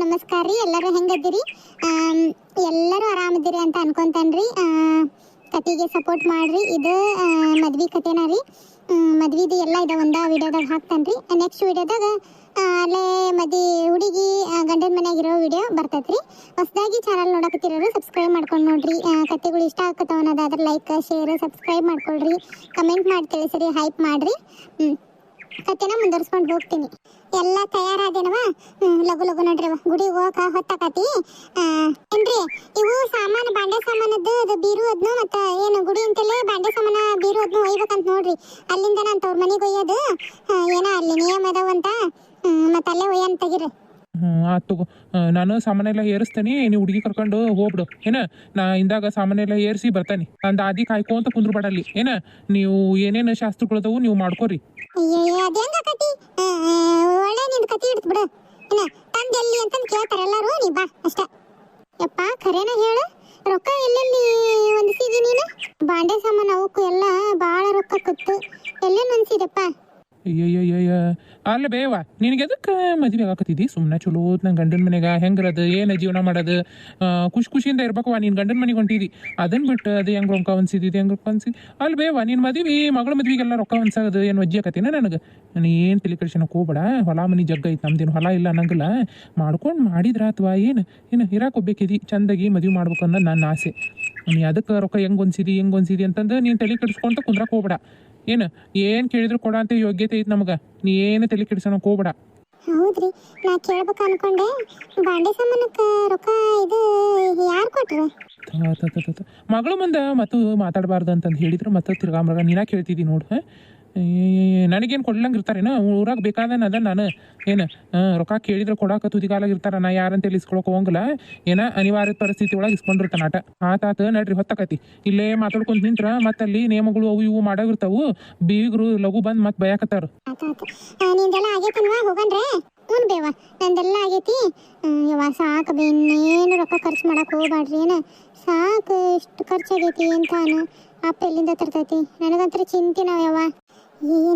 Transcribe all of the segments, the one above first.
ನಮಸ್ಕಾರ ರೀ. ಎಲ್ಲರೂ ಹೆಂಗದಿರಿ? ಎಲ್ಲರೂ ಆರಾಮದಿರಿ ಅಂತ ಅನ್ಕೊಂತೇನ್ರಿ. ಕತೆಗೆ ಸಪೋರ್ಟ್ ಮಾಡ್ರಿ. ಇದು ಮದ್ವಿ ಕತೆನ ರೀ. ಮದ್ವಿದು ಎಲ್ಲ ಇದು ಒಂದ ವಿಡಿಯೋದಾಗ ಹಾಕ್ತಾನ್ರಿ. ನೆಕ್ಸ್ಟ್ ವಿಡಿಯೋದಾಗ ಅಲ್ಲೇ ಹುಡುಗಿ ಗಂಡನ ಮನೆಯಾಗಿರೋ ವಿಡಿಯೋ ಬರ್ತೈತ್ರಿ. ಹೊಸದಾಗಿ ಚಾನಲ್ ನೋಡಕತ್ತಿರೋರು ಸಬ್ಸ್ಕ್ರೈಬ್ ಮಾಡ್ಕೊಂಡು ನೋಡ್ರಿ. ಕತೆಗಳು ಇಷ್ಟ ಆಗತ್ತವ ಅನ್ನೋದಾದ್ರೆ ಲೈಕ್ ಶೇರ್ ಸಬ್ಸ್ಕ್ರೈಬ್ ಮಾಡ್ಕೊಳ್ರಿ. ಕಮೆಂಟ್ ಮಾಡಿ ತಿಳಿಸ್ರಿ, ಹೈಪ್ ಮಾಡ್ರಿ. ಕತೆನ ಮುಂದುವರ್ಸ್ಕೊಂಡು ಹೋಗ್ತೀನಿ. ಎಲ್ಲ ತಯಾರಾದೇನವ? ಲಘು ಲಘು ನೋಡ್ರಿ. ಗುಡಿಗೆ ಹೋಗಕ ಹೊತ್ತಾಕತಿ ಏನ್ರಿ? ಇವು ಸಾಮಾನು ಬಾಂಡೆ ಸಾಮಾನದ್ದು ಅದು ಬೀರು ಅದ್ನು ಮತ್ತೆ ಏನು ಗುಡಿ ಅಂತಲೇ ಬಾಂಡೆ ಸಾಮಾನ ಬೀರು ಅದ್ನು ಒಯ್ಬೇಕಂತ ನೋಡ್ರಿ. ಅಲ್ಲಿಂದ ನಾನು ತವ್ರ ಮನೆಗೆ ಒಯ್ಯೋದು ಏನೋ ಅಲ್ಲಿ ನಿಯಮ ಅದಾವಂತ ಮತ್ತೆ ಅಲ್ಲೇ ಒಯ್ಯ ಅಂತ ತೆಗಿರಿ. ಆತು ನಾನು ಸಾಮಾನೆಲ್ಲ ಏರಿಸ್ತೇನೆ, ನೀವು ಹುಡುಗಿ ಕರ್ಕೊಂಡು ಹೋಗ್ಬಿಡು ಏನ. ನಾ ಇಂದಾಗ ಸಾಮಾನೆಲ್ಲ ಏರಿಸಿ ಬರ್ತಾನೆ. ಅಂದ ಆದಿ ಕಾಯ್ಕೊಂತ ಕುಂದ್ರು ಬಾಡಲ್ಲಿ ಏನ. ನೀವು ಏನೇನು ಶಾಸ್ತ್ರಗಳದವು ನೀವು ಮಾಡ್ಕೋರಿ. ಅದೇಂಗ ಕತಿ ಒಳ್ಳೆ ನಿಂದ ಕತಿ ಇಡ್ತು ಬಿಡು. ಏನ ತಂದೆ ಎಲ್ಲಿ ಅಂತಂದು ಕೇಳ್ತಾರೆ ಎಲ್ಲರೂ. ನೀ ಬಾ ಅಷ್ಟ. ಯಪ್ಪ ಖರೇನ ಹೇಳು, ರೊಕ್ಕ ಎಲ್ಲೆಲ್ಲಿ ಹೊಂದಿಸಿದಿ ನೀನು? ಬಾಂಡೆ ಸಾಮಾನು ಅವಕ್ಕೂ ಎಲ್ಲ ಭಾಳ ರೊಕ್ಕ ಕತ್ತು ಎಲ್ಲೆಲ್ಲಿ ಹೊಂದಿಸಿದಪ್ಪ? ಅಯ್ಯಯ್ಯಯ್ಯ ಅಲ್ಲ ಬೇವ, ನಿನಗೆ ಅದಕ್ಕೆ ಮದುವೆ ಆಗಾಕತ್ತಿದ್ದಿ? ಸುಮ್ಮನೆ ಚಲೋ ನಂಗೆ ಗಂಡನ ಮನೆಗೆ ಹೆಂಗಿರೋದು ಏನು ಜೀವನ ಮಾಡೋದು ಖುಷಿಯಿಂದ ಇರ್ಬೇಕವ. ನೀನು ಗಂಡನ ಮನೆಗೆ ಹೊಂಟಿದಿ, ಅದನ್ನ ಬಿಟ್ಟು ಅದು ಹೆಂಗೆ ರೊಕ್ಕ ಹೊಂದಿಸಿದ್ದು ಹೆಂಗೆ ರೊಕ್ಕ ಹೊಂದಿಸಿ? ಅಲ್ಲಿ ಬೇವ ನಿನ್ನ ಮದುವೆ ಮಗಳ ಮದುವೆಗೆಲ್ಲ ರೊಕ್ಕ ಹೊಂದ್ಸೋದು ಏನು ವಜ್ಜಿ ಆಕತಿನ ನನಗೆ? ನಾನು ಏನು ತಲೆ ಕೆಡಿಸ್ಕೊಳಕ್ಕೆ ಹೋಗ್ಬೇಡ. ಹೊಲ ಮನೆ ಜಗ್ಗ ಐತೆ, ನಮ್ದೇನು ಹೊಲ ಇಲ್ಲ ಅನ್ನಂಗಿಲ್ಲ. ಮಾಡ್ಕೊಂಡು ಮಾಡಿದ್ರ ಅಥವಾ ಏನು ಇರಾಕೆ ಹೋಗ್ಬೇಕಿದಿ ಚಂದಾಗಿ ಮದುವೆ ಮಾಡ್ಬೇಕು ಅನ್ನೋದು ನನ್ನ ಆಸೆ. ನೀ ಅದಕ್ಕೆ ರೊಕ್ಕ ಹೆಂಗೆ ಹೊಂದಿಸಿದಿ ಅಂತಂದು ನೀನು ತಲೆ ಕೆಡಿಸ್ಕೊಂತ ಕುಂದ್ರಕ್ಕೆ ಹೋಗ್ಬೇಡ. ಏನು ಕೇಳಿದ್ರು ಕೊಡ ಅಂತ ಯೋಗ್ಯತೆ ಐತಿ ನಮಗ. ನೀ ಏನು ತಲೆ ಕೆಡಿಸೋಣಕ್ ಹೋಗ್ಬೇಡ. ಹೌದ್ರಿ, ನಾ ಕೇಳ್ಬೇಕು ಅನ್ಕೊಂಡೆ. ಬಾಂಡೆ ಸಾಮಾನಕ್ಕೆ ರೊಕ್ಕ ಇದು ಯಾರು ಕೊಟ್ರು? ಮಗಳು ಮುಂದೆ ಮತ್ತು ಮಾತಾಡಬಾರ್ದು ಅಂತಂದು ಹೇಳಿದ್ರು ಮತ್ತೆ ತಿರ್ಗಾಂಬಾಗ ನೀನಾ ಕೇಳ್ತಿದ್ದಿ ನೋಡು. ನನಗೇನು ಕೊಡ್ಲಂಗೆ ಇರ್ತಾರೇನು? ಊರಾಗ ಬೇಕಾದನ ಅದ ನಾನು ಏನು ರೊಕ್ಕ ಕೇಳಿದ್ರೆ ಕೊಡಾಕ ತುದಿಗಾಲಾಗ ಇರ್ತಾರ. ನಾ ಯಾರಂತ ಇಸ್ಕೊಳಕ್ಕೆ ಹೋಗಂಗಿಲ್ಲ. ಏನ ಅನಿವಾರ್ಯ ಪರಿಸ್ಥಿತಿ ಒಳಗೆ ಇಸ್ಕೊಂಡಿರ್ತಾನ ಆಟ. ಆತಾತ ನಡ್ರಿ ಹೊತ್ತಕತಿ. ಇಲ್ಲೇ ಮಾತಾಡ್ಕೊಂತ ನಿಂತ್ರ ಮತ್ತೆ ಅಲ್ಲಿ ನೇಮಗಳು ಅವು ಇವು ಮಾಡಾಗಿರ್ತಾವು. ಬೀಗರು ಲಘು ಬಂದು ಮತ್ತೆ ಬಯಾಕತ್ತಾರ. ನಿಂದೆಲ್ಲ ಆಗೈತನ್ವಾ? ಹೋಗನ್ರೆ? ಹ್ಞೂ ಬೇವ, ನಂದೆಲ್ಲ ಆಗೈತಿ. ಯವ್ವ ಸಾಕು ಬೇ, ಇನ್ನೇನು ರೊಕ್ಕ ಖರ್ಚು ಮಾಡಕ್ಕೆ ಹೋಗ್ಬಾಡ್ರಿ. ಏನ ಸಾಕು, ಇಷ್ಟು ಖರ್ಚಾಗೈತಿ ಅಂತಾನು ಅಪ್ಪ ಎಲ್ಲಿಂದ ತರ್ತೈತಿ? ನನಗಂತರ ಚಿಂತೆ ನಾವ್ಯವ.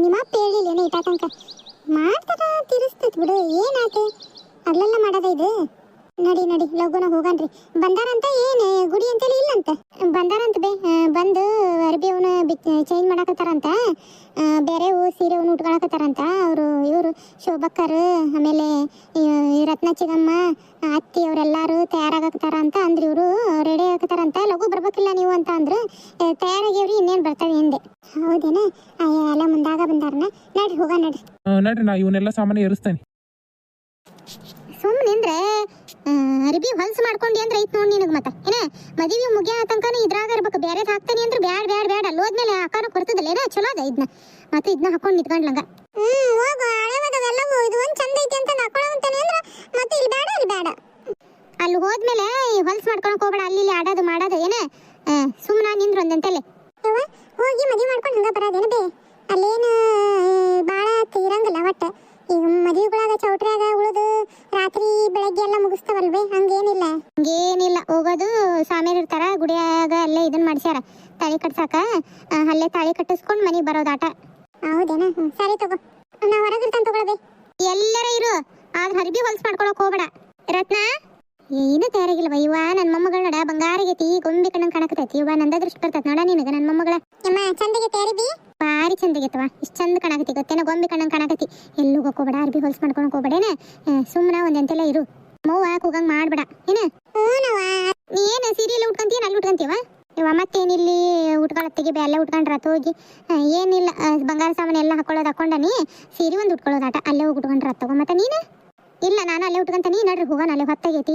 ನಿಮ್ಮ ಅಪ್ಪ ಹೇಳಿಲ್ಲೇನ ಇಟ್ಟ ತನಕ ಮಾಡ್ತಾರ ತಿರ್ಸ್ತೈತಿ ಬಿಡು. ಏನಾಯ್ತು ಅಲ್ಲೆಲ್ಲ ಮಾಡೋದ ಇದು? ನಡಿ ನಡಿ ಲಘುನ ಹೋಗನ್ರಿ. ಬಂದಾರಂತ ಏನು ಗುಡಿ ಅಂತೇಳಿ ಇಲ್ಲಂತ? ಬಂದಾರಂತ ಬೇ, ಬಂದು ಅರ್ಬಿ ಅವನ ಚೇಂಜ್ ಮಾಡಾಕತ್ತಾರಂತ. ಬೇರೆ ಸೀರೆ ಅವನು ಉಟ್ಕೊಳಕತ್ತಾರಂತ. ಇವರು ಶೋಭಕ್ಕರ್ ಆಮೇಲೆ ರತ್ನ ಚಿಗಮ್ಮ ಅತ್ತಿ ಅವರೆಲ್ಲರೂ ತಯಾರಾಗತ್ತಾರ ಅಂತ ಅಂದ್ರು. ಇವರು ರೆಡಿ ಆಗತ್ತಾರಂತ. ಲಘು ಬರ್ಬೇಕಿಲ್ಲ ನೀವು ಅಂತ ಅಂದ್ರು. ತಯಾರಾಗ್ಯವ್ರಿ, ಇನ್ನೇನು ಬರ್ತಾವೆ ಹಿಂದೆ. ಹೌದೇನ? ಎಲ್ಲ ಮುಂದಾಗ ಬಂದಾರನ? ನಡ್ರಿ ಹೋಗ ನಡ್ರಿ. ನಡ್ರಿ, ನಾ ಇವನ್ನೆಲ್ಲ ಸಾಮಾನು ಏರಿಸ್ತೇನೆ. ಸುಮ್ಮನಿಂದ್ರೆ ಅರಿಬಿ ಹೊಲ್ಸು ಮಾಡ್ಕೊಂಡಿ ಅಂದ್ರೆ ಐತ್ ನೋಡಿ ನಿನಗೆ. ಮತ್ತೆ ಏನ ಮದುವೆ ಮುಗಿಯ ತನಕ ಇದ್ರಾಗ ಇರ್ಬೇಕು. ಬೇರೆ ಹಾಕ್ತಾನೆ ಅಂದ್ರೆ ಬ್ಯಾಡ ಬ್ಯಾಡ ಬ್ಯಾಡ ಅಲ್ಲೋದ್ಮೇಲೆ ಹಾಕೋಣ ಬರ್ತದಲ್ಲ. ಏನೋ ಚಲೋ ಅದ ಇದನ್ನ. ಮತ್ತೆ ಇದನ್ನ ಹಾಕೊಂಡು ನಿಂತ್ಕೊಂಡ್ಲಂಗ ಹೋಗು. ಹಳೆವದವೆಲ್ಲವೂ ಇದು ಒಂದು ಚಂದ ಐತಿ ಅಂತ ಹಾಕೊಳ್ಳೋಂತಾನೆ ಅಂದ್ರೆ ಮತ್ತೆ ಇಲ್ಲಿ ಬೇಡ ಅಲ್ಲಿ ಬೇಡ. ಅಲ್ಲಿ ಹೋದ್ಮೇಲೆ ಹೊಲ್ಸು ಮಾಡ್ಕೊಳಕ್ ಹೋಗ್ಬೇಡ. ಅಲ್ಲಿ ಇಲ್ಲಿ ಆಡೋದು ಮಾಡೋದು ಏನ. ಸುಮ್ಮನೆ ನಿಂದ್ರು ಒಂದಂತಲೆ ಹೋಗಿ ಮದುವೆ ಮಾಡ್ಕೊಂಡು ಹಂಗ ಬರೋದೇನ ಬೇ? ಅಲ್ಲೇನು ಭಾಳ ಇರಂಗಿಲ್ಲ. ಒಟ್ಟು ಈಗ ಮದುವೆಗಳಾಗ ಚೌಟ್ರಿಯಾಗ ಉಳಿದು ರಾತ್ರಿ ಬೆಳಗ್ಗೆ ಎಲ್ಲ ಮುಗಿಸ್ತಾವಲ್ವೇ? ಹಂಗೇನಿಲ್ಲ. ಹೋಗೋದು ಸ್ವಾಮಿಯರು ಇರ್ತಾರ ಗುಡಿಯಾಗ, ಅಲ್ಲೇ ಇದನ್ನ ಮಾಡ್ಸ್ಯಾರ ತಾಳಿ ಕಟ್ಸಾಕ. ಅಲ್ಲೇ ತಾಳಿ ಕಟ್ಟಿಸ್ಕೊಂಡು ಮನೆಗೆ ಬರೋದಾಟ. ಹೌದೇನ? ಸರಿ ತಗೋ, ನಾ ಹೊರಗಿರ್ತಾನೆ ತಗೊಳ್ಬೇ. ಎಲ್ಲರ ಇರು, ಆದ್ರೆ ಹರಿಬಿ ಹೊಲ್ಸ್ ಮಾಡ್ಕೊಳಕ್ ಹೋಗ್ಬೇಡ. ರತ್ನ ಏನು ತಯಾರಾಗಿಲ್ವ ಇವ? ನನ್ನ ಮೊಮ್ಮಗಳ ನಡ ಬಂಗಾರಿಗೈತಿ, ಗೊಂಬೆ ಕಣ್ಣಂಗೆ ಕಾಣಕತೈತಿ. ಇವ ನಂದ ದೃಷ್ಟಿ ಬರ್ತೈತಿ ನೋಡ ನಿನಗ. ನನ್ನ ಮೊಮ್ಮಗಳ ಚಂದಗೆ ತಯಾರಿಬಿ ಭಾರಿ ಚಂದಗೈತವ. ಇಷ್ಟು ಚಂದ ಕಾಣಕತಿ ಗೊತ್ತೇನ? ಗೊಂಬೆ ಕಣ್ಣಂಗೆ ಕಾಣಕತಿ. ಎಲ್ಲೂ ಹೋಗ್ಬೇಡ, ಅರ್ಬಿ ಹೊಲ್ಸ್ ಮಾಡ್ಕೊಳಕ್ ಹೋಗ್ಬೇಡೇನ. ಸುಮ್ಮನೆ ಒಂದೆಂತೆಲ್ಲ ಇರು. ಮೌವ ಕೂಗಂಗ್ ಮಾಡ್ಬೇಡ ಏನ. ನೀ ಏನು ಸೀರಿಯಲ್ ಉಟ್ಕೊಂತೀಯ ಅಲ್ಲಿ ಉಟ್ಕೊಂತೀವ? ಇವ ಮತ್ತೇನಿಲ್ಲಿ ಉಟ್ಕೊಳತ್ತಿಗೆ ಅಲ್ಲೇ ಉಟ್ಕೊಂಡ್ರಾತ ಹೋಗಿ. ಏನಿಲ್ಲ, ಬಂಗಾರ ಸಾಮಾನು ಎಲ್ಲ ಹಾಕೊಳ್ಳೋದು ಹಾಕೊಂಡನಿ. ಸೀರೆ ಒಂದು ಉಟ್ಕೊಳ್ಳೋದಾಟ. ಅಲ್ಲೇ ಹೋಗಿ ಉಟ್ಕೊಂಡ್ರಾತ ತಗೋ. ಮತ್ತೆ ನೀನು? ಇಲ್ಲ, ನಾನು ಅಲ್ಲೇ ಉಟ್ಕೊಂತಾನೆ. ನಡ್ರಿ ಹೋಗೋಣ. ಅಲ್ಲೇ ಹೊತ್ತಾಗೈತಿ.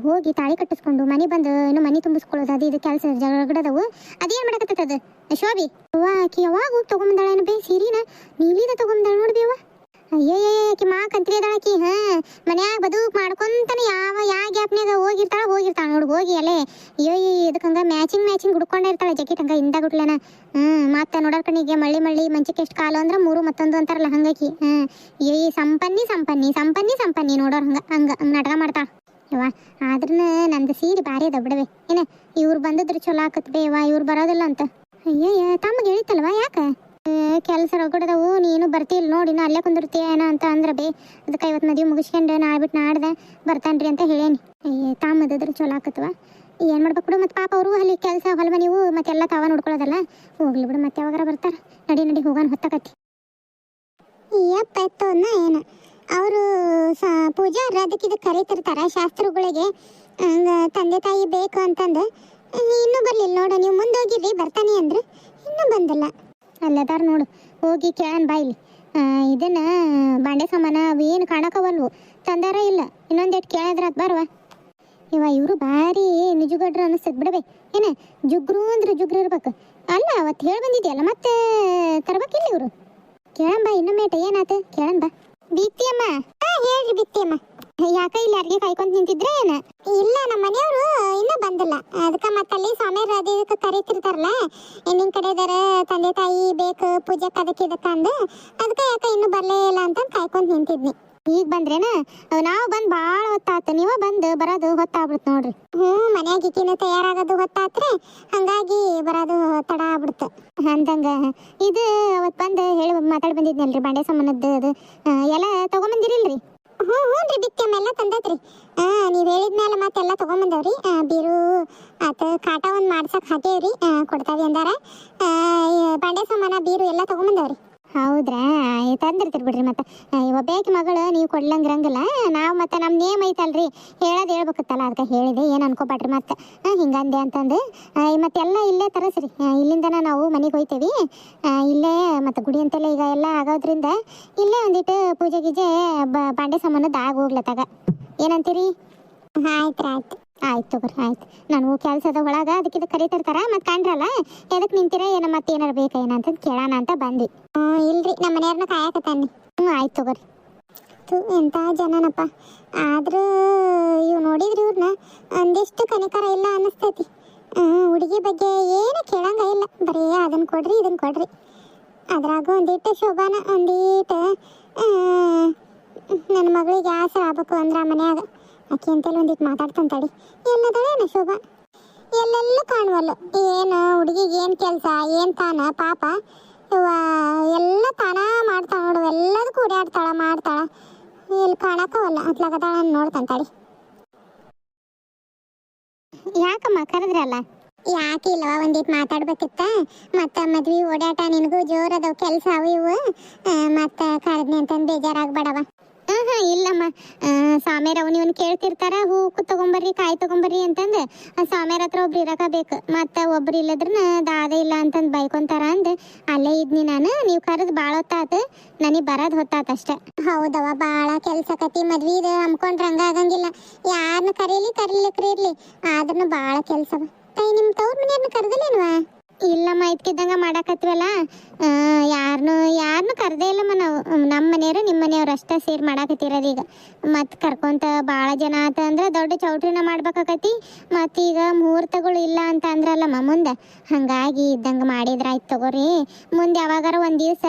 ಹೋಗಿ ತಾಳಿ ಕಟ್ಟಿಸ್ಕೊಂಡು ಮನೆ ಬಂದು ಇನ್ನು ಮನೆ ತುಂಬಿಸ್ಕೊಳ್ಳೋದು ಅದು ಇದು ಕೆಲಸ ಜಗಳದವು. ಅದೇನು ಮಾಡಕತ್ತದ ಶೋಭಿ? ಆಕಿ ಯಾವಾಗ ಹೋಗಿ ತೊಗೊಂಬಂದಾಳೇನು ಬೇ ಸೀರಿನ? ನೀಲಿದ ತೊಗೊಂಬಂದಾಳ ನೋಡ್ಬೇವ. ಅಯ್ಯಯ್ಯಕಿ ಮಾ ಕಂತ್ರಿ ಅದಾಳಕಿ. ಮನ್ಯಾಗ ಬದುಕು ಮಾಡ್ಕೊಂತಾನೆ ಯಾವ ಗ್ಯಾಪ್ನಾಗ ಹೋಗಿರ್ತಾಳ ನೋಡು. ಹೋಗಿ ಅಲ್ಲೇ ಅಯ್ಯೋ ಇದಕ್ಕಂಗ ಮ್ಯಾಚಿಂಗ್ ಹುಡ್ಕೊಂಡೇ ಇರ್ತಾಳೆ ಜಾಕೆಟ್ ಹಂಗ ಹಿಂದಾಗ ಉಟ್ಲೇನ. ಮತ್ತೆ ನೋಡೋರ್ ಕಣಿಗೆ ಮಳ್ಳಿ ಮಂಚಕ್ಕೆ ಎಷ್ಟು ಕಾಲು ಅಂದ್ರೆ 3 ಮತ್ತೊಂದು ಅಂತಾರಲ್ಲ ಹಂಗಾಕಿ. ಅಯ್ಯೋ ಸಂಪನ್ನಿ ನೋಡೋರ್ ಹಂಗ ನಾಟಕ ಮಾಡ್ತಾಳ ಯವ್ವ. ಆದ್ರೂ ನಂದು ಸೀರೆ ಭಾರಿ ಅದ ಬಿಡವೆ. ಏನ ಇವ್ರು ಬಂದಿದ್ರೆ ಚಲೋ ಆಕತ್ ಬೇವ, ಇವ್ರು ಬರೋದಿಲ್ಲ ಅಂತ. ಅಯ್ಯಯ್ಯ ತಮ್ಮಗೆ ಹೇಳಿತಲ್ವ? ಯಾಕ ಕೆಲಸ ರಗಡದವು, ನೀನು ಬರ್ತಿಲ್ಲ ನೋಡಿ, ನಾ ಅಲ್ಲೇ ಕುಂದಿರ್ತೀಯ ಏನೋ ಅಂತ ಅಂದ್ರೆ ಬೇ. ಅದಕ್ಕೆ ಇವತ್ತು ಮದುವೆ ಮುಗಿಸ್ಕೊಂಡು ನಾಳ್ಬಿಟ್ಟು ನಾಡ್ದೆ ಬರ್ತಾನ್ರಿ ಅಂತ ಹೇಳೇನಿ. ತಾಮದಿದ್ರೆ ಚಲೋ ಆಕತ್ವ. ಏನು ಮಾಡ್ಬೇಕು ಬಿಡು, ಮತ್ತು ಪಾಪ ಅವರು ಅಲ್ಲಿ ಕೆಲಸ ಹೊಲ ಮನೆವು ಮತ್ತೆಲ್ಲ ತಾವ ನೋಡ್ಕೊಳ್ಳೋದಲ್ಲ. ಹೋಗ್ಲಿ ಬಿಡು, ಮತ್ತೆ ಯಾವಾಗಾರ ಬರ್ತಾರ. ನಡಿ ಹೋಗೋಣ, ಹೊತ್ತಕತ್ತಿ. ಯಪ್ಪ ಎತ್ತೋನ್ನ ಏನು ಅವರು ಪೂಜಾರ ಅದಕ್ಕಿದು ಕರೀತಿರ್ತಾರ ಶಾಸ್ತ್ರಗಳಿಗೆ. ತಂದೆ ತಾಯಿ ಬೇಕು ಅಂತಂದು ಇನ್ನೂ ಬರ್ಲಿಲ್ಲ ನೋಡು. ನೀವು ಮುಂದೆ ಹೋಗಿರಿ ಬರ್ತಾನೆ ಅಂದ್ರೆ ಇನ್ನೂ ಬಂದಿಲ್ಲ. ಅಲ್ಲದಾರ ನೋಡು, ಹೋಗಿ ಕೇಳನ್ ಬಾಯಿಲಿ. ಇದನ್ನ ಬಾಂಡೆ ಸಾಮಾನ ಅವು ಏನು ಕಾಣಕವಲ್ವು, ತಂದಾರ ಇಲ್ಲ. ಇನ್ನೊಂದೇಟ್ ಕೇಳಿದ್ರ ಅದು ಬರುವ. ಇವರು ಭಾರಿ ನಿಜಗಡ್ರು ಅನಿಸ್ತದ ಬಿಡಬೇ. ಏನ ಜುಗ್ರು ಅಂದ್ರೆ ಜುಗ್ರು ಇರ್ಬೇಕು ಅಲ್ಲ. ಅವತ್ತು ಹೇಳಿ ಬಂದಿದ್ಯಲ್ಲ, ಮತ್ತೆ ತರ್ಬೇಕಿಲ್ಲ ಇವರು. ಕೇಳಂಬ ಇನ್ನೊಮ್ಮೇಟ ಏನಾತ ಕೇಳಂಬ. ಬಿತ್ತಿಯಮ್ಮ, ಹೇಳ್ರಿ ಬಿತ್ತಿಯಮ್ಮ. ಯಾಕ ಇಲ್ಲಿ ಯಾರಿಗೆ ಕಾಯ್ಕೊಂತ ನಿಂತಿದ್ರೆ ಏನ? ಇಲ್ಲ, ನಮ್ಮ ಮನೆಯವರು ಇನ್ನೂ ಬಂದಿಲ್ಲ. ಅದಕ್ಕೆ ಮತ್ತಲ್ಲಿ ಸ್ವಾಮಿಯವ್ರ ಅದಕ್ಕೆ ಕರೀತಿರ್ತಾರಲ್ಲ, ನಿನ್ನ ಕಡೆದಾರ ತಂದೆ ತಾಯಿ ಬೇಕು ಪೂಜೆಗೆ ಅದಕ್ಕೆ ಇದಕ್ಕೆ ಅಂದು, ಅದಕ್ಕೆ ಯಾಕೆ ಇನ್ನೂ ಬರಲೇ ಇಲ್ಲ ಅಂತ ಕಾಯ್ಕೊಂತ ನಿಂತಿದ್ನಿ. ಈಗ ಬಂದ್ರೇನ? ನಾವು ಬಂದು ಭಾಳ ಹೊತ್ತಾತ, ನೀವ ಬಂದು ಬರೋದು ಹೊತ್ತಾಗ್ಬಿಡ್ತು ನೋಡ್ರಿ. ಮನ್ಯಾಗ ಈಕಿನ ತಯಾರಾಗೋದು ಹೊತ್ತಾತ್ರಿ, ಹಂಗಾಗಿ ಬರೋದು ತಡ ಆಗ್ಬಿಡ್ತು. ಅಂದಂಗ ಇದು ಅವತ್ತು ಬಂದು ಹೇಳಿ ಮಾತಾಡಿ ಬಂದಿದ್ನಲ್ರಿ ಬಾಂಡೆ ಸಾಮಾನದ್ದು. ಅದು ಎಲ್ಲ ತಗೊಂಬಂದಿರಿಲ್ರಿ? ಹ್ಞೂ ರೀ ಬಿತ್ತಮ್ಮ, ಎಲ್ಲ ತಂದತ್ರಿ. ನೀವು ಹೇಳಿದ್ಮೇಲೆ ಮತ್ತೆಲ್ಲ ತಗೊಂಬಂದವ್ರಿ. ಬೀರು ಆತ ಕಾಟ ಒಂದು ಮಾಡ್ಸಕ್ಕೆ ಹಾಕೇವ್ರಿ, ಕೊಡ್ತಾವಿ ಅಂದಾರ. ಬಾಂಡೆ ಸಾಮಾನ ಬೀರು ಎಲ್ಲ ತಗೊಂಬಂದವ್ರಿ. ಹೌದ್ರಾ? ತಂದಿರ್ತೀರಿ ಬಿಡ್ರಿ. ಮತ್ತೆ ಒಬ್ಬೇಕಿ ಮಗಳು ನೀವು ಕೊಡ್ಲಂಗಿರಂಗಿಲ್ಲ. ನಾವು ಮತ್ತೆ ನಮ್ಮ ನೇಮ್ ಐತಲ್ರಿ, ಹೇಳೋದು ಹೇಳ್ಬೇಕತ್ತಲ್ಲ, ಅದಕ್ಕೆ ಹೇಳಿದೆ. ಏನು ಅನ್ಕೋಬೇಡ್ರಿ ಮತ್ತೆ ಹಿಂಗಂದೆ ಅಂತಂದು. ಮತ್ತೆಲ್ಲ ಇಲ್ಲೇ ತರಿಸ್ರಿ, ಇಲ್ಲಿಂದನ ನಾವು ಮನೆಗೆ ಹೋಯ್ತೇವಿ. ಇಲ್ಲೇ ಮತ್ತೆ ಗುಡಿ ಅಂತೆಲ್ಲ ಈಗ ಎಲ್ಲ ಆಗೋದ್ರಿಂದ ಇಲ್ಲೇ ಒಂದಿಟ್ಟು ಪೂಜೆ ಗೀಜೆ ಬಾಂಡೆ ಸಾಮಾನದ್ದು ಆಗೋಗ್ಲತ್ತಾಗ. ಏನಂತೀರಿ? ಆಯ್ತು ಆಯ್ತು ತಗೋರಿ, ಆಯ್ತು. ನಾನು ಕೆಲಸದ ಒಳಗೆ ಅದಕ್ಕಿದ ಕರೀತಿರ್ತಾರ. ಮತ್ತೆ ಕಂಡ್ರಲ್ಲ ಎದಕ್ಕೆ ನಿಂತೀರ ಏನೋ ಮತ್ತೆ ಏನಾರು ಬೇಕಾ ಏನಂತಂದು ಕೇಳೋಣ ಅಂತ ಬಂದು. ಇಲ್ರಿ, ನಮ್ಮ ಮನೆಯವ್ರನ್ನ ಕಾಯಕತ್ತಾನೆ. ಆಯ್ತು ತಗೋರಿ. ಎಂಥ ಜನನಪ್ಪ. ಆದ್ರೂ ಇವು ನೋಡಿದ್ರಿ ಇವ್ರನ್ನ ಒಂದಿಷ್ಟು ಕನಿಕರ ಇಲ್ಲ ಅನ್ನಿಸ್ತೈತಿ. ಹುಡುಗಿ ಬಗ್ಗೆ ಏನು ಕೇಳಂಗ ಇಲ್ಲ, ಬರೀ ಅದನ್ನು ಕೊಡ್ರಿ ಇದನ್ನು ಕೊಡ್ರಿ. ಅದ್ರಾಗ ಒಂದಿಟ್ಟು ಶೋಭಾನ ಒಂದಿಟ್ಟು ನನ್ನ ಮಗಳಿಗೆ ಆಸರ ಆಗ್ಬೇಕು ಅಂದ್ರೆ ಆ ಮನ್ಯಾಗ ಆಕೆ ಅಂತೇಳಿ ಒಂದಿಟ್ಟು ಮಾತಾಡ್ತಂತಾಡಿ. ಎಲ್ಲದಳೇನ ಶೋಭಾ? ಎಲ್ಲೆಲ್ಲ ಕಾಣುವಲ್ಲ. ಏನು ಹುಡುಗಿಗೆ ಏನು ಕೆಲಸ, ಏನು ತಾನ ಪಾಪ ಎಲ್ಲ ತಾನ ಮಾಡ್ತಾಳ ನೋಡು. ಎಲ್ಲದಕ್ಕೂ ಓಡಾಡ್ತಾಳ ಮಾಡ್ತಾಳ, ಎಲ್ಲಿ ಕಾಣಕವಲ್ಲ. ಅತ್ಲಾಗದಾಳ ನೋಡ್ತಂತಾಡಿ. ಯಾಕಮ್ಮ ಕರೆದ್ರಲ್ಲ? ಯಾಕೆ ಇಲ್ಲವ, ಒಂದಿಟ್ಟು ಮಾತಾಡ್ಬೇಕಿತ್ತ. ಮತ್ತು ಮದ್ವೆ ಓಡಾಟ ನಿನಗೂ ಜೋರದವು ಕೆಲಸ ಅವು ಇವು, ಮತ್ತು ಕರೆದ್ನಿ ಅಂತಂದು ಬೇಜಾರಾಗ್ಬೇಡವ. ಇಲ್ಲಮ್ಮ, ಸ್ವಾಮಿಯರ್ ಅವನು ಇವನು ಕೇಳ್ತಿರ್ತಾರ, ಹೂ ತಗೊಂಬರ್ರಿ ಕಾಯಿ ತಗೊಂಬರ್ರಿ ಅಂತಂದು. ಸ್ವಾಮಿಯರ ಹತ್ರ ಒಬ್ರು ಇರಕ ಬೇಕು, ಮತ್ತು ಒಬ್ರು ಇಲ್ಲದ್ರನ ದಾದ ಇಲ್ಲ ಅಂತಂದು ಬೈಕೊಂತಾರ ಅಂದು ಅಲ್ಲೇ ಇದ್ನಿ ನಾನು. ನೀವು ಕರೆದು ಭಾಳ ಹೊತ್ತಾತು, ನನಗೆ ಬರೋದು ಹೊತ್ತಾತಷ್ಟೆ. ಹೌದವ, ಭಾಳ ಕೆಲಸ ಕತಿ. ಮದ್ವೆ ಇದು ಹಮ್ಕೊಂಡ್ರೆ ಹಂಗ ಆಗಂಗಿಲ್ಲ. ಯಾರನ್ನ ಕರೀಲಿಕ್ರಿ ಇರ್ಲಿ, ಆದ್ರೂ ಭಾಳ ಕೆಲಸವ. ತಾಯಿ ನಿಮ್ಮ ತವ್ರ ಮನೆಯವ್ರನ್ನ ಕರೆದಿಲ್ಲೇನ್ವಾ? ಇಲ್ಲಮ್ಮ, ಇದ್ಕಿದ್ದಂಗೆ ಮಾಡಾಕತ್ವಲ್ಲ. ಯಾರನ್ನೂ ಕರೆದೇ ಇಲ್ಲಮ್ಮ ನಾವು. ನಮ್ಮ ಮನೆಯವರು ನಿಮ್ಮ ಮನೆಯವ್ರು ಅಷ್ಟೇ ಸೇರಿ ಮಾಡಾಕತ್ತಿರೋದು ಈಗ. ಮತ್ತು ಕರ್ಕೊಂತ ಭಾಳ ಜನ ಆತ ಅಂದ್ರೆ ದೊಡ್ಡ ಚೌಟ್ರಿನ ಮಾಡ್ಬೇಕಾಕತಿ. ಮತ್ತೀಗ ಮುಹೂರ್ತಗಳು ಇಲ್ಲ ಅಂತ ಅಂದ್ರಲ್ಲಮ್ಮ ಮುಂದೆ, ಹಾಗಾಗಿ ಇದ್ದಂಗೆ ಮಾಡಿದ್ರಾಯ್ತು ತಗೋರಿ. ಮುಂದೆ ಯಾವಾಗಾರ ಒಂದು ದಿವಸ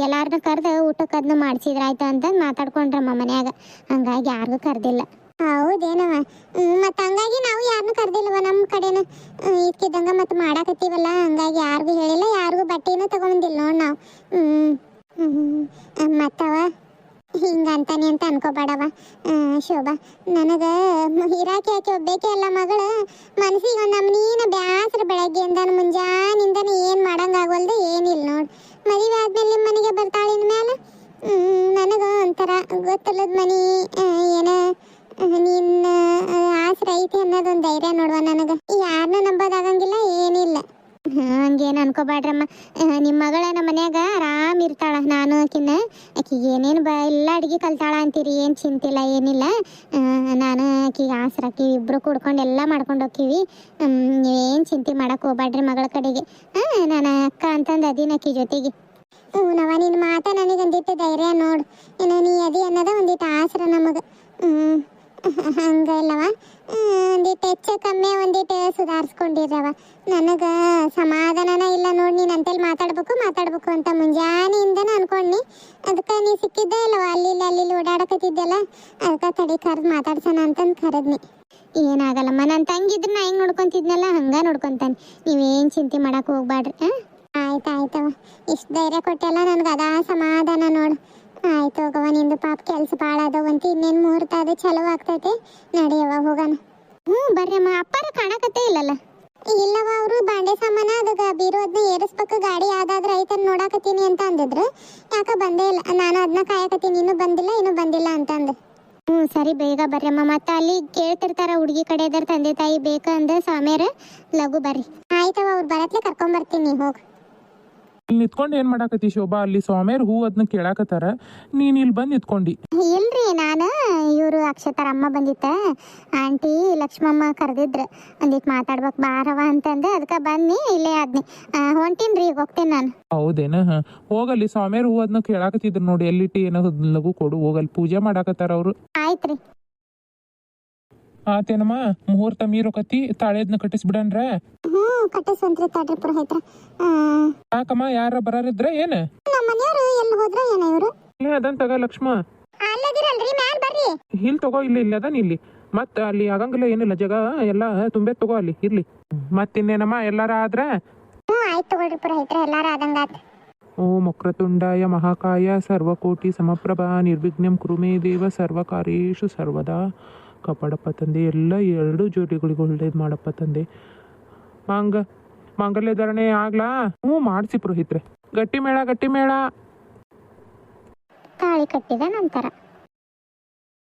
ಎಲ್ಲಾರನ್ನ ಕರೆದು ಊಟಕ್ಕೆ ಅದನ್ನ ಮಾಡಿಸಿದ್ರಾಯ್ತು ಅಂತಂದು ಮಾತಾಡ್ಕೊಂಡ್ರಮ್ಮ ಮನ್ಯಾಗ. ಹಂಗಾಗಿ ಯಾರಿಗೂ ಕರೆದಿಲ್ಲ. ಹೌದೇನವ? ಮತ್ತು ಹಂಗಾಗಿ ನಾವು ಯಾರನ್ನೂ ಕರೆದಿಲ್ಲವ ನಮ್ಮ ಕಡೆನ. ಇದ್ಕಿದ್ದಂಗ ಮತ್ತು ಮಾಡಾಕತ್ತೀವಲ್ಲ, ಹಂಗಾಗಿ ಯಾರಿಗೂ ಹೇಳಿಲ್ಲ, ಯಾರಿಗೂ ಬಟ್ಟೆನೂ ತಗೊಂಡಿಲ್ಲ ನೋಡಿ ನಾವು. ಮತ್ತವ ಹಿಂಗಂತಾನೆ ಅಂತ ಅನ್ಕೋಬೇಡವ ಶೋಭಾ. ನನಗೆ ಇರಾಕಿ ಆಕೆ ಒಬ್ಬೇಕೆ ಅಲ್ಲ ಮಗಳು. ಮನಸ್ಸಿಗೆ ಒಂದು ನಮ್ಮನೀನ ಬ್ಯಾಸ್ರ, ಬೆಳಗ್ಗೆಯಿಂದ ಮುಂಜಾನಿಂದನ ಏನು ಮಾಡಂಗಾಗೋಲ್ದು ಏನಿಲ್ಲ ನೋಡಿ. ಮದುವೆ ಆದ್ಮೇಲೆ ನಿಮ್ಮ ಮನೆಗೆ ಬರ್ತಾಳಿನ ಮೇಲೆ ನನಗೆ ಒಂಥರ ಗೊತ್ತಿಲ್ಲದ ಮನೆ ಏನೋ ನಿನ್ನ ಆಸರೆ ಐತಿ ಅನ್ನೋದೊಂದು ಧೈರ್ಯ ನೋಡುವ ನನಗೆ. ಯಾರನ್ನ ನಂಬೋದಾಗಂಗಿಲ್ಲ, ಏನಿಲ್ಲ. ಹಂಗೇನು ಅನ್ಕೋಬೇಡ್ರಮ್ಮ. ನಿಮ್ಮ ಮಗಳ ನಮ್ಮ ಮನ್ಯಾಗ ಆರಾಮ್ ಇರ್ತಾಳ. ನಾನು ಆಕಿಗೆ ಏನೇನು ಎಲ್ಲ ಅಡುಗೆ ಕಲ್ತಾಳ ಅಂತೀರಿ, ಏನು ಚಿಂತಿಲ್ಲ ಏನಿಲ್ಲ. ನಾನು ಆಕಿಗೆ ಆಸರಾಕಿ ಇಬ್ಬರು ಕೂಡ್ಕೊಂಡು ಎಲ್ಲ ಮಾಡ್ಕೊಂಡು ಹೋಗ್ತೀವಿ. ಏನು ಚಿಂತೆ ಮಾಡಕ್ಕೆ ಹೋಗ್ಬೇಡ್ರಿ ಮಗಳ ಕಡೆಗೆ. ನಾನು ಅಕ್ಕ ಅಂತಂದು ಅದೀನಿ ಆಕಿ ಜೊತೆಗೆ. ನವ ನಿನ್ನ ಮಾತ ನನಗೊಂದಿಟ್ಟು ಧೈರ್ಯ ನೋಡು. ಇನ್ನು ನೀ ಅದಿ ಅನ್ನೋದ ಒಂದಿಟ್ಟು ಆಸರ ನಮಗೆ. ಹಂಗಲ್ಲವ, ಒಂದಿಟ್ಟು ಹೆಚ್ಚು ಕಮ್ಮಿ ಒಂದಿಟ್ಟು ಸುಧಾರಿಸ್ಕೊಂಡಿರವ. ನನಗೆ ಸಮಾಧಾನನ ಇಲ್ಲ ನೋಡಿ. ನೀನು ಅಂತೇಳಿ ಮಾತಾಡ್ಬೇಕು ಅಂತ ಮುಂಜಾನೆಯಿಂದನ ಅನ್ಕೊಂಡಿ. ಅದಕ್ಕೆ ನೀ ಸಿಕ್ಕಿದ್ದೆ ಅಲ್ಲವ, ಅಲ್ಲಿ ಓಡಾಡಕತ್ತಿದ್ದೆಲ್ಲ, ಅದಕ್ಕೆ ತಡಿ ಕರೆದು ಮಾತಾಡ್ಸೋಣ ಅಂತಂದು ಕರೆದ್ನಿ. ಏನಾಗಲ್ಲಮ್ಮ, ನನ್ನ ತಂಗಿದ್ರೆ ನಾ ಹೆಂಗೆ ನೋಡ್ಕೊತಿದ್ನಲ್ಲ ಹಂಗೆ ನೋಡ್ಕೊತಾನೆ. ನೀವೇನು ಚಿಂತೆ ಮಾಡಕ್ಕೆ ಹೋಗ್ಬೇಡ್ರಿ. ಆಯ್ತವ ಇಷ್ಟು ಧೈರ್ಯ ಕೊಟ್ಟೆಲ್ಲ ನನ್ಗೆ ಅದಾ ಸಮಾಧಾನ ನೋಡು. ಆಯ್ತು ಹೋಗವ, ನಿಂದು ಪಾಪ ಕೆಲಸ ಭಾಳ ಅದಾವಂತ, ಇನ್ನೇನು ಮುಹೂರ್ತ ಅದು ಚಲೋ ಆಗ್ತೈತೆ. ನಡಿಯವ ಹೋಗೋಣ. ಬರ್ರಿ ಅಮ್ಮ. ಅಪ್ಪಾರ ಕಾಣಕತ್ತೇ ಇಲ್ಲಲ್ಲ? ಇಲ್ಲವ, ಅವರು ಬಾಂಡೆ ಸಾಮಾನ ಅದಾಗ ಬೀರೋದ್ನ ಏರಿಸ್ಬೇಕು, ಗಾಡಿ ಯಾವ್ದಾದ್ರು ಐತನ್ ನೋಡಾಕತ್ತೀನಿ ಅಂತ ಅಂದಿದ್ರು. ಯಾಕ ಬಂದೇ ಇಲ್ಲ, ನಾನು ಅದನ್ನ ಕಾಯಕತ್ತೀನಿ, ಇನ್ನೂ ಬಂದಿಲ್ಲ ಅಂತಂದು. ಸರಿ, ಬೇಗ ಬರ್ರಿ ಅಮ್ಮ. ಮತ್ತೆ ಅಲ್ಲಿ ಕೇಳ್ತಿರ್ತಾರ ಹುಡುಗಿ ಕಡೆದರ್ ತಂದೆ ತಾಯಿ ಬೇಕಂದ ಸ್ವಾಮಿಯರ, ಲಘು ಬರ್ರಿ. ಆಯ್ತವ, ಅವ್ರು ಬರತ್ಲೆ ಕರ್ಕೊಂಬರ್ತೀನಿ, ಹೋಗಿ. ಇಲ್ಲಿ ನಿಂತ್ಕೊಂಡು ಏನ್ ಮಾಡಾಕತ್ತಿ ಶೋಭಾ? ಅಲ್ಲಿ ಸ್ವಾಮಿಯರ್ ಹೂ ಅದನ್ನ ಕೇಳಾಕತ್ತಾರ, ನೀನ್ ಇಲ್ಲಿ ಬಂದು ನಿಂತ್ಕೊಂಡಿ. ಇಲ್ರಿ, ನಾನು ಇವರು ಅಕ್ಷತಾರ ಅಮ್ಮ ಬಂದಿತ್ತ, ಆಂಟಿ ಲಕ್ಷ್ಮಮ್ಮ ಕರೆದಿದ್ರು, ಒಂದಿಟ್ಟು ಮಾತಾಡ್ಬೇಕು ಬಾರವ ಅಂತಂದೆ, ಅದಕ್ಕೆ ಬನ್ನಿ ಇಲ್ಲೇ ಆದ್ನಿ. ಹೊಂಟೀನ್ರಿ, ಈಗ ಹೋಗ್ತೇನೆ ನಾನು. ಹೌದೇನ? ಹೋಗಲ್ಲಿ ಸ್ವಾಮಿಯರ್ ಹೂ ಅದನ್ನ ಕೇಳಾಕತ್ತಿದ್ರು ನೋಡಿ, ಎಲ್ಲಿಟ್ಟು ಏನೋ ಲಘು ಕೊಡು, ಹೋಗಲ್ಲಿ ಪೂಜೆ ಮಾಡಾಕತ್ತಾರ ಅವ್ರು. ಆಯ್ತ್ರಿ. ಆತೇನಮ್ಮ, ಮುಹೂರ್ತ ಮೀರೋಕತಿ, ತಾಳೆದ್ನ ಕಟ್ಟಿಸ್ಬಿಡನ್ರ? ಕಟ್ಟಿಸ್ವಂತ್ರಿ, ತಡ್ರಿ ಪುರೋಹಿತ್ರ. ಯಾಕಮ್ಮ, ಯಾರ ಬರಾರಿದ್ರ ಏನ? ನಮ್ಮ ಮನೆಯವರು ಎಲ್ಲಿ ಹೋದ್ರ ಏನ ಇವರು? ಅದನ್ ತಗ ಲಕ್ಷ್ಮ, ಅಲ್ಲದಿರಲ್ರಿ, ಮ್ಯಾಲ್ ಬರ್ರಿ. ಇಲ್ಲಿ ತಗೋ, ಇಲ್ಲಿ ಅದನ್ ಇಲ್ಲಿ. ಮತ್ತ ಅಲ್ಲಿ ಆಗಂಗಿಲ್ಲ, ಏನಿಲ್ಲ, ಜಗ ಎಲ್ಲ ತುಂಬೆ ತಗೋ ಅಲ್ಲಿ ಇರ್ಲಿ. ಮತ್ತಿನ್ನೇನಮ್ಮ, ಎಲ್ಲಾರ ಆದ್ರ? ಆಯ್ತು ತಗೊಳ್ರಿ ಪುರೋಹಿತ್ರ, ಎಲ್ಲಾರ ಆದಂಗಾತ್. ಓಂ ವಕ್ರತುಂಡಾಯ ಮಹಾಕಾಯ ಸರ್ವಕೋಟಿ ಸಮಪ್ರಭಾ ನಿರ್ವಿಘ್ನಂ ಕುರುಮೇ ದೇವ ಸರ್ವಕಾರ್ಯೇಷು ಸರ್ವದಾ ಕಾಪಾಡಪ್ಪ ತಂದೆ. ಎಲ್ಲ ಎರಡು ಜೋಡಿಗಳಿಗೆ ಒಳ್ಳೇದು ಮಾಡಪ್ಪ ತಂದೆ. ಮಾಂಗಲ್ಯ ಧಾರಣೆ ಆಗ್ಲಾ? ಮಾಡಿಸಿ ಪುರೋಹಿತ್ರೆ. ಗಟ್ಟಿ ಮೇಳ ತಾಳಿ ಕಟ್ಟಿದ ನಂತರ